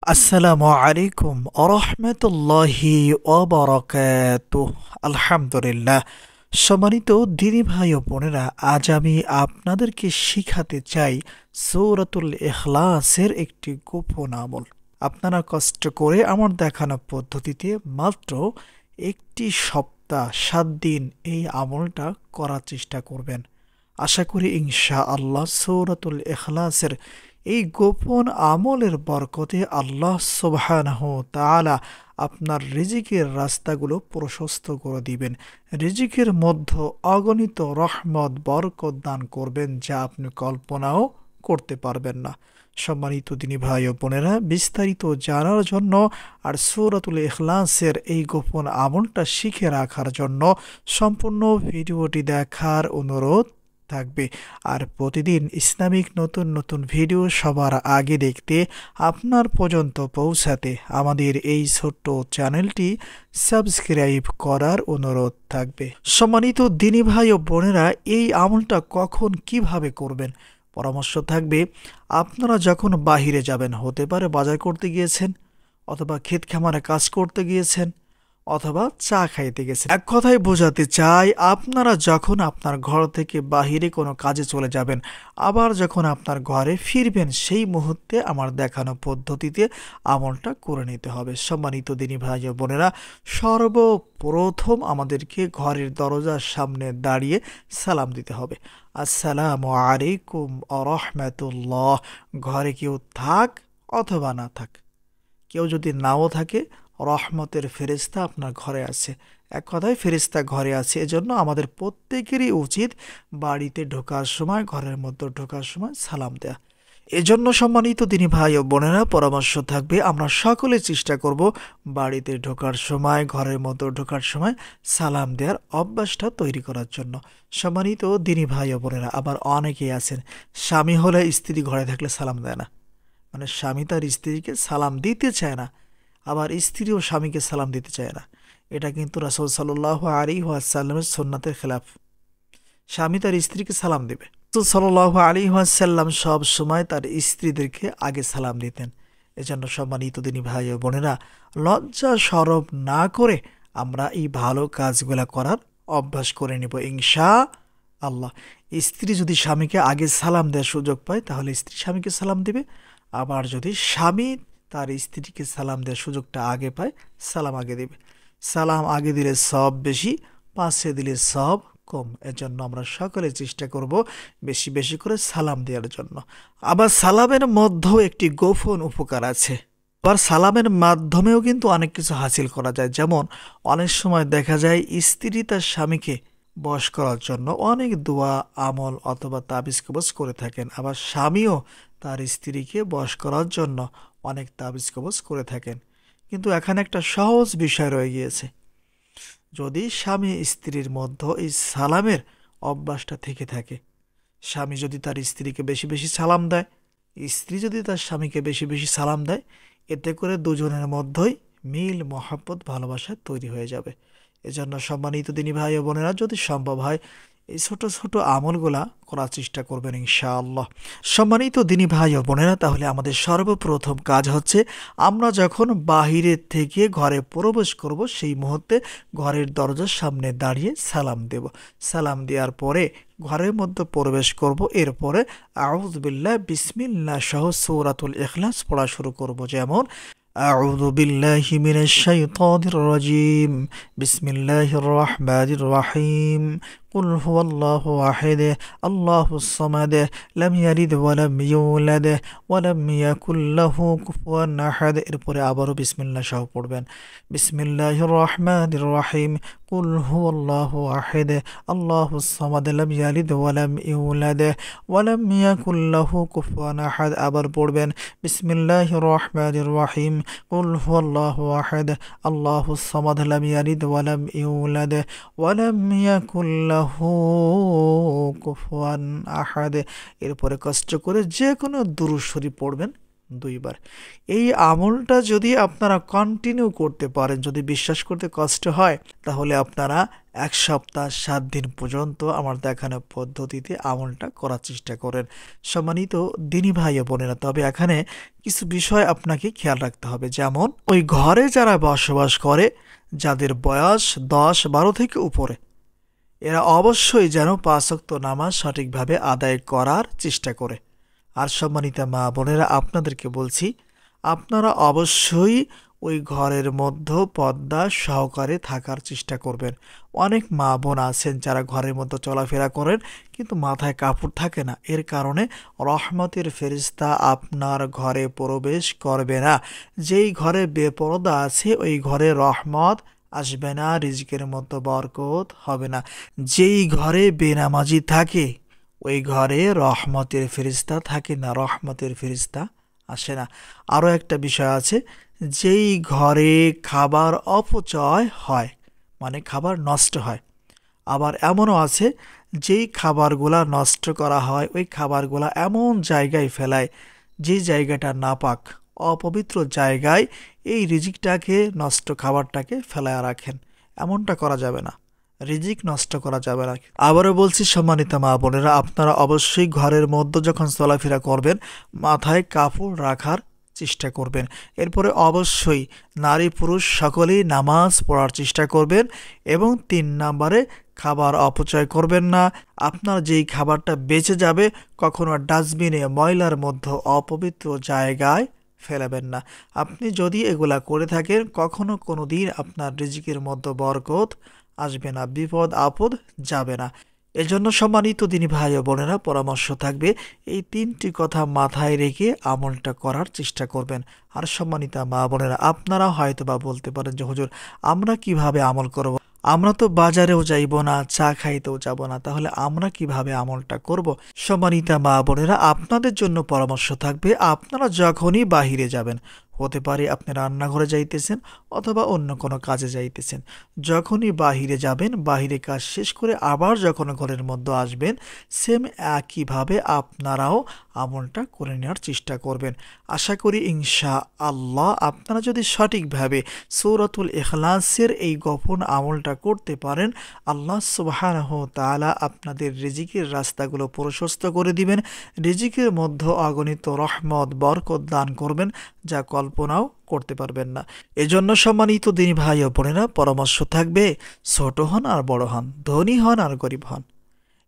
আসসালামু আলাইকুম আরহামতুল্লাহি ওয়াবারাকাতুহ। আলহামদুলিল্লাহ। সম্মানিত দিনী ভাই ও বোনেরা, আজ আমি আপনাদেরকে শিখাতে চাই সূরাতুল ইখলাসের একটি গোপন আমল। আপনারা কষ্ট করে আমার দেখানো পদ্ধতিতে মাত্র একটি সপ্তাহ 7 দিন এই আমলটা করার চেষ্টা করবেন। আশা করি ইনশাআল্লাহ সূরাতুল ইখলাসের এই গোপন আমলের বরকতে আল্লাহ সুবহানাহু তাআলা আপনার রিজিকের রাস্তাগুলো প্রশস্ত করে দিবেন। রিজিকের মধ্যে অগণিত রহমত বরকত দান করবেন, যা আপনি কল্পনাও করতে পারবেন না। সম্মানিত দিনী ভাই ও বোনেরা, বিস্তারিত জানার জন্য আর সূরাতুল ইখলাসের এই গোপন আমলটা শিখে রাখার জন্য সম্পূর্ণ ভিডিওটি দেখার অনুরোধ থাকবে। আর প্রতিদিন ইসলামিক নতুন নতুন ভিডিও সবার আগে দেখতে, আপনার পর্যন্ত পৌঁছাতে আমাদের এই ছোট্ট চ্যানেলটি সাবস্ক্রাইব করার অনুরোধ থাকবে। সম্মানিত দিনী ভাই ও বোনেরা, এই আমলটা কখন কিভাবে করবেন পরামর্শ থাকবে। আপনারা যখন বাহিরে যাবেন, হতে পারে বাজার করতে গিয়েছেন, অথবা ক্ষেত খামারে কাজ করতে গিয়েছেন, অথবা চা খাইতে গেছেন। এক কথায় বোঝাতে চাই, আপনারা যখন আপনার ঘর থেকে বাহিরে কোনো কাজে চলে যাবেন, আবার যখন আপনার ঘরে ফিরবেন, সেই মুহূর্তে আমার দেখানো পদ্ধতিতে আমলটা করে নিতে হবে। সম্মানিত দিনী ভাই ও বোনেরা, সর্বপ্রথম আমাদেরকে ঘরের দরজার সামনে দাঁড়িয়ে সালাম দিতে হবে। আসসালামু আলাইকুম আরহামাতুল্লাহ। ঘরে কেউ থাক অথবা না থাক, কেউ যদি নাও থাকে, রহমতের ফেরেশতা আপনার ঘরে আছে। এক কথায় ফেরেশতা ঘরে আছে। এজন্য আমাদের প্রত্যেকেরই উচিত বাড়িতে ঢোকার সময়, ঘরের মধ্যে ঢোকার সময় সালাম দেয়া। এজন্য সম্মানিত দিনী ভাই ও বোনেরা, পরামর্শ থাকবে আমরা সকলে চেষ্টা করব বাড়িতে ঢোকার সময়, ঘরের মধ্যে ঢোকার সময় সালাম দেওয়ার অভ্যাসটা তৈরি করার জন্য। সম্মানিত দিনী ভাই ও বোনেরা, আবার অনেকেই আছেন স্বামী হলে স্ত্রী ঘরে থাকলে সালাম দেয় না, মানে স্বামী তার স্ত্রীকে সালাম দিতে চায় না, আবার স্ত্রীও স্বামীকে সালাম দিতে চায় না। এটা কিন্তু রাসূল সাল্লাল্লাহু আলাইহি ওয়াসাল্লামের সুন্নাতের খেলাফ। স্বামী তার স্ত্রীকে সালাম দেবে। রাসূল সাল্লাল্লাহু আলাইহি ওয়াসাল্লাম সব সময় তার স্ত্রীদেরকে আগে সালাম দিতেন। এজন্য সম্মানিত দিনী ভাই ও বোনেরা, লজ্জা শরম না করে আমরা এই ভালো কাজগুলা করার অভ্যাস করে নিব ইনশাআল্লাহ। স্ত্রী যদি স্বামীকে আগে সালাম দেওয়ার সুযোগ পায়, তাহলে স্ত্রী স্বামীকে সালাম দিবে। আবার যদি স্বামী তার স্ত্রীকে সালাম দেওয়ার সুযোগটা আগে পায়, সালাম আগে দেবে। সালাম আগে দিলে সব বেশি, পাশে দিলে সব কম। এজন্য আমরা সকলে চেষ্টা করব বেশি বেশি করে সালাম দেওয়ার জন্য। আবার সালামের মধ্যেও একটি গোপন উপকার আছে। আবার সালামের মাধ্যমেও কিন্তু অনেক কিছু হাসিল করা যায়। যেমন অনেক সময় দেখা যায় স্ত্রী তার স্বামীকে বশ করার জন্য অনেক দোয়া, আমল অথবা তাবিজ কবজ করে থাকেন। আবার স্বামীও তার স্ত্রীকে বশ করার জন্য অনেক তাবিজ কবজ করে থাকেন। কিন্তু এখানে একটা সহজ বিষয় রয়ে গিয়েছে। যদি স্বামী স্ত্রীর মধ্যে এই সালামের অভ্যাসটা থেকে থাকে, স্বামী যদি তার স্ত্রীকে বেশি বেশি সালাম দেয়, স্ত্রী যদি তার স্বামীকে বেশি বেশি সালাম দেয়, এতে করে দুজনের মধ্যেই মিল, মহাব্বত, ভালোবাসা তৈরি হয়ে যাবে। এজন্য সম্মানিত দিনী ভাই ও বোনেরা, যদি সম্ভব হয় এই ছোট ছোট আমলগুলা করার চেষ্টা করবেন ইনশাআল্লাহ। সম্মানিত দিনী ভাই ও বোনেরা, তাহলে আমাদের সর্বপ্রথম কাজ হচ্ছে, আমরা যখন বাহিরের থেকে ঘরে প্রবেশ করব, সেই মুহূর্তে ঘরের দরজার সামনে দাঁড়িয়ে সালাম দেব। সালাম দেওয়ার পরে ঘরের মধ্যে প্রবেশ করব। এরপরে আউযু বিল্লাহ, বিসমিল্লাহ সহ সূরাতুল ইখলাস পড়া শুরু করব। যেমন أعوذ بالله من الشيطان الرجيم بسم الله الرحمن الرحيم قل هو الله أحد الله الصمد لم يلد ولم يولد ولم يكن له كفوا أحد। এরপরে আবারও বিসমিল্লাহ সহ পড়বেন। বিসমিল্লাহির রহমানির রহিম قل هو الله أحد الله الصمد لم يلد ولم يولد ولم يكن له كفوا أحد। আবার পড়বেন বিসমিল্লাহির রহমানির রহিম قل هو الله أحد الله الصمد لم يلد ولم يولد ولم يكن له كفوا أحد। এরপরে কষ্ট করে যে কোনো দুরূদ শরীফ পড়বেন 2 বার। এই আমলটা যদি আপনারা কন্টিনিউ করতে পারেন, যদি বিশ্বাস করতে কষ্ট হয়, তাহলে আপনারা 1 সপ্তাহ 7 দিন পর্যন্ত আমার দেখানো পদ্ধতিতে আমলটা করার চেষ্টা করেন। সম্মানিত দিনী ভাই ও বোনেরা, তবে এখানে কিছু বিষয় আপনাকে খেয়াল রাখতে হবে। যেমন ওই ঘরে যারা বসবাস করে, যাদের বয়স 10-12 থেকে উপরে, এরা অবশ্যই যেন 5 ওয়াক্ত নামাজ সঠিকভাবে আদায় করার চেষ্টা করে। আর সম্মানিতা মা বোনেরা, আপনাদেরকে বলছি, আপনারা অবশ্যই ওই ঘরের মধ্যে পর্দা সহকারে থাকার চেষ্টা করবেন। অনেক মা বোন আছেন যারা ঘরের মধ্যে চলাফেরা করেন কিন্তু মাথায় কাপড় থাকে না, এর কারণে রহমতের ফেরেশতা আপনার ঘরে প্রবেশ করবে না। যেই ঘরে বেপরদা আছে ওই ঘরে রহমত আসবে না, রিজকের মতো বরকত হবে না। যেই ঘরে বেনামাজি থাকে ওই ঘরে রহমতের ফেরেশতা থাকে না, রহমতের ফেরেশতা আসে না। আরও একটা বিষয় আছে, যেই ঘরে খাবার অপচয় হয়, মানে খাবার নষ্ট হয়, আবার এমনও আছে যেই খাবারগুলা নষ্ট করা হয় ওই খাবারগুলা এমন জায়গায় ফেলায় যে জায়গাটা নাপাক, অপবিত্র জায়গায় এই রিজিকটাকে, নষ্ট খাবারটাকে ফেলায় রাখেন। এমনটা করা যাবে না, রিজিক নষ্ট করা যাবে না। আবারও বলছি সম্মানিত মা বোনেরা, আপনারা অবশ্যই ঘরের মধ্যে যখন চলাফেরা করবেন মাথায় কাপড় রাখার চেষ্টা করবেন। এরপরে অবশ্যই নারী পুরুষ সকলেই নামাজ পড়ার চেষ্টা করবেন। এবং 3 নম্বরে, খাবার অপচয় করবেন না। আপনার যেই খাবারটা বেঁচে যাবে কখনো ডাস্টবিনে, ময়লার মধ্যে, অপবিত্র জায়গায় ফেলাবেন না। আপনি যদি এগুলা করে থাকেন কখনো কোনো দিন আপনার রিজিকের মধ্যে বরকত আসবে না, বিপদ আপদ যাবে না। এজন্য সম্মানিত দিনী ভাই ও বোনেরা, পরামর্শ থাকবে এই 3টি কথা মাথায় রেখে আমলটা করার চেষ্টা করবেন। আর সম্মানিতা মা বোনেরা, আপনারা হয়তো বা বলতে পারেন যে হুজুর, আমরা কিভাবে আমল করব? আমরা তো বাজারেও যাইব না, চা খাইতেও যাব না, তাহলে আমরা কিভাবে আমলটা করব? সম্মানিতা মা বোনেরা, আপনাদের জন্য পরামর্শ থাকবে, আপনারা যখনই বাহিরে যাবেন, হতে পারে আপনি রান্নাঘরে যাইতেছেন অথবা অন্য কোনো কাজে যাইতেছেন, যখনই বাহিরে যাবেন, বাহিরে কাজ শেষ করে আবার যখন ঘরের মধ্যে আসবেন, সেম একইভাবে আপনারাও আমলটা করে নেওয়ার চেষ্টা করবেন। আশা করি ইনশা আল্লাহ আপনারা যদি সঠিকভাবে সূরাতুল ইখলাসের এই গোপন আমলটা করতে পারেন, আল্লাহ সুবহানাহু ওয়া তাআলা আপনাদের রিজিকের রাস্তাগুলো প্রশস্ত করে দিবেন, রিজিকের মধ্যে অগণিত রহমত বরকত দান করবেন, যা কল্পনাও করতে পারবেন না। এজন্য সম্মানিত দিনী ভাই ও বোনেরা, পরামর্শ থাকবে, ছোট হন আর বড় হন, ধনী হন আর গরিব হন,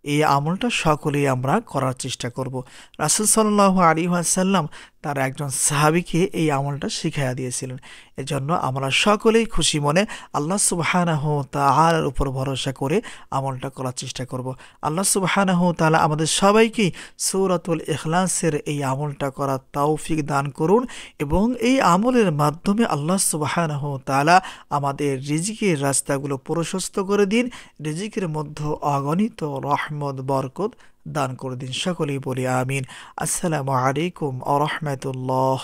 এই আমলটা সকলেই আমরা করার চেষ্টা করব। রাসূল সাল্লাল্লাহু আলাইহি ওয়াসাল্লাম তার একজন সাহাবীকে এই আমলটা শিখাইয়া দিয়েছিলেন। এজন্য আমরা সকলেই খুশি মনে আল্লাহ সুবহানাহু ওয়া তাআলার উপর ভরসা করে আমলটা করার চেষ্টা করব। আল্লাহ সুবহানাহু ওয়া তাআলা আমাদের সবাইকে সূরাতুল ইখলাসের এই আমলটা করার তৌফিক দান করুন এবং এই আমলের মাধ্যমে আল্লাহ সুবহানাহু ওয়া তাআলা আমাদের রিজিকের রাস্তাগুলো প্রশস্ত করে দিন, রিজিকের মধ্যে অগণিত রহমত বরকত দান করে দিন। সকলেই বলি আমিন। আসসালামু আলাইকুম ওয়া রাহমাতুল্লাহ।